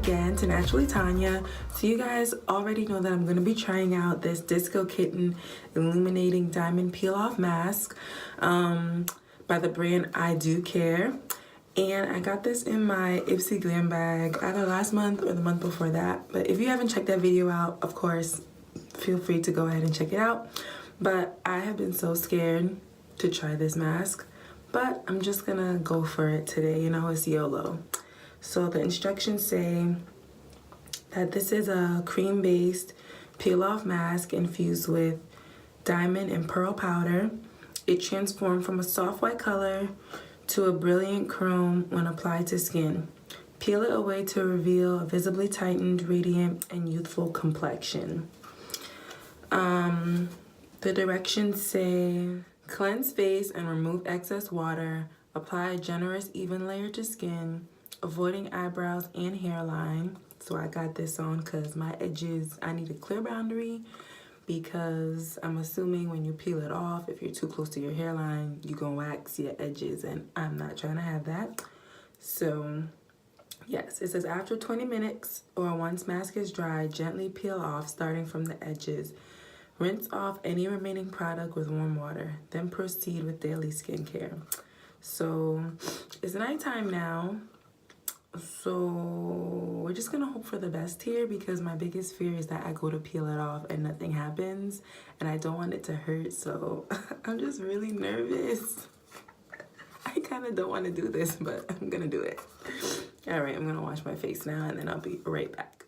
again to Naturally Tanya. So you guys already know that I'm going to be trying out this Disco Kitten Illuminating Diamond Peel Off Mask by the brand I Do Care. And I got this in my Ipsy glam bag either last month or the month before that. But if you haven't checked that video out, of course, feel free to go ahead and check it out. But I have been so scared to try this mask, but I'm just gonna go for it today. You know, it's YOLO. So the instructions say that this is a cream-based peel-off mask infused with diamond and pearl powder. It transforms from a soft white color to a brilliant chrome when applied to skin. Peel it away to reveal a visibly tightened, radiant, and youthful complexion. The directions say, cleanse face and remove excess water. Apply a generous, even layer to skin, avoiding eyebrows and hairline. So I got this on because my edges, I need a clear boundary, because I'm assuming when you peel it off, if you're too close to your hairline, you're gonna wax your edges, and I'm not trying to have that. So yes, it says after 20 minutes or once mask is dry, gently peel off starting from the edges. Rinse off any remaining product with warm water, then proceed with daily skincare. So it's nighttime now, so we're just gonna hope for the best here, because my biggest fear is that I go to peel it off and nothing happens, and I don't want it to hurt, so I'm just really nervous. I kind of don't want to do this, but I'm gonna do it. All right, I'm gonna wash my face now, and then I'll be right back.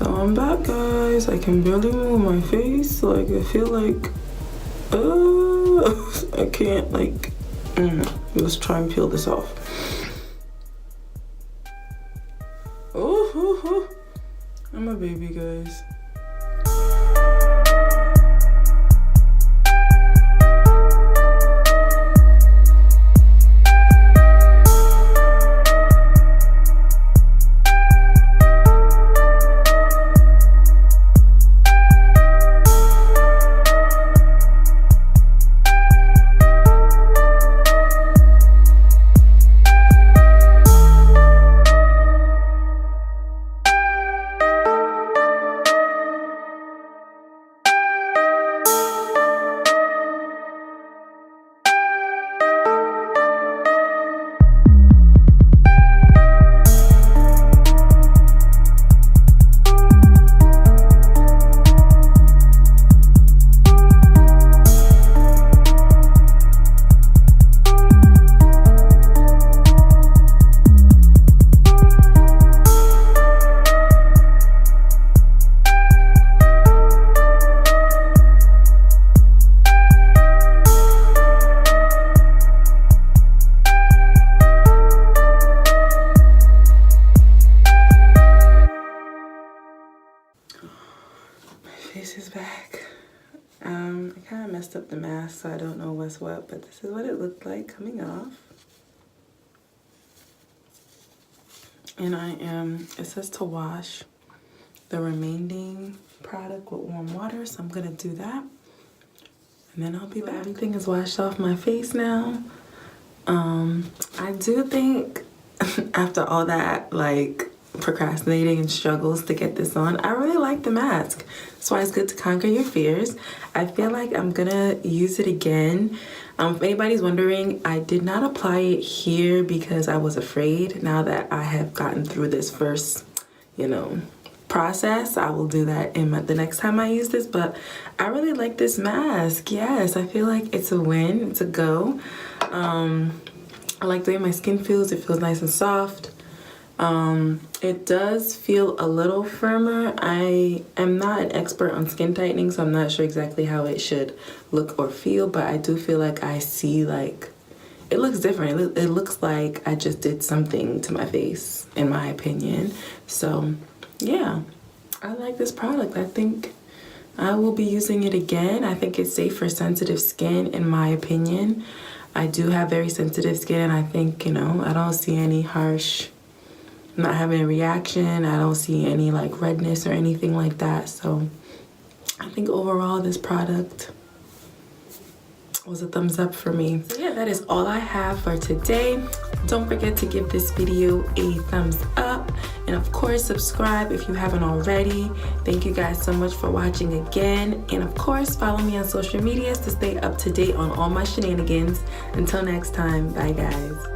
I'm back, guys. I can barely move my face. Like, I feel like, I can't, like, let's try and peel this off. Oh, I'm a baby, guys. Face is back. I kind of messed up the mask, so I don't know what's what, but this is what it looked like coming off. And it says to wash the remaining product with warm water, so I'm gonna do that. And then I'll be back. Everything is washed off my face now. I do think after all that like procrastinating and struggles to get this on, I really like the mask. That's why it's good to conquer your fears. I feel like I'm gonna use it again. If anybody's wondering, I did not apply it here because I was afraid. Now that I have gotten through this first, process, I will do that in the next time I use this. But I really like this mask. Yes, I feel like it's a win. It's a go. I like the way my skin feels. It feels nice and soft. It does feel a little firmer. I am not an expert on skin tightening, so I'm not sure exactly how it should look or feel, but I do feel like I see like it looks different. It looks like I just did something to my face, in my opinion. So yeah, I like this product. I think I will be using it again. I think it's safe for sensitive skin, in my opinion. I do have very sensitive skin, and I think, I don't see any harsh, I'm not having a reaction. I don't see any like redness or anything like that. So I think overall this product was a thumbs up for me. So yeah, that is all I have for today. Don't forget to give this video a thumbs up, and of course subscribe if you haven't already. Thank you guys so much for watching again, and of course follow me on social medias to stay up to date on all my shenanigans. Until next time, bye guys.